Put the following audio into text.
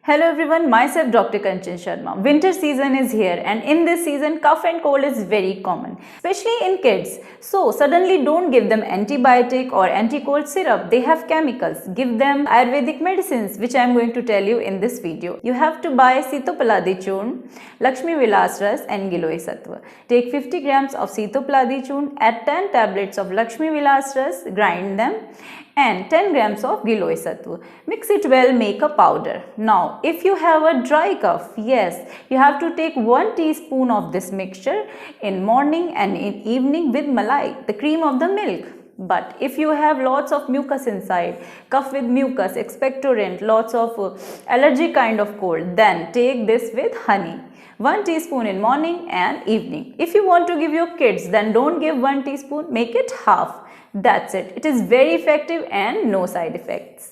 Hello everyone, myself Dr. Kanchan Sharma. Winter season is here and in this season cough and cold is very common, especially in kids. So suddenly don't give them antibiotic or anti-cold syrup. They have chemicals. Give them Ayurvedic medicines which I am going to tell you in this video. You have to buy sitopaladi churna, laxmivilas and giloy satva. Take 50 grams of sitopaladi churna, add 10 tablets of laxmivilas, grind them and 10 grams of giloy satva. Mix it well, make a powder. Now, if you have a dry cough, yes, you have to take 1 teaspoon of this mixture in morning and in evening with malai, the cream of the milk. But if you have lots of mucus inside, cough with mucus, expectorant, lots of allergy kind of cold, then take this with honey. 1 teaspoon in morning and evening. If you want to give your kids, then don't give 1 teaspoon, make it half. That's it. It is very effective and no side effects.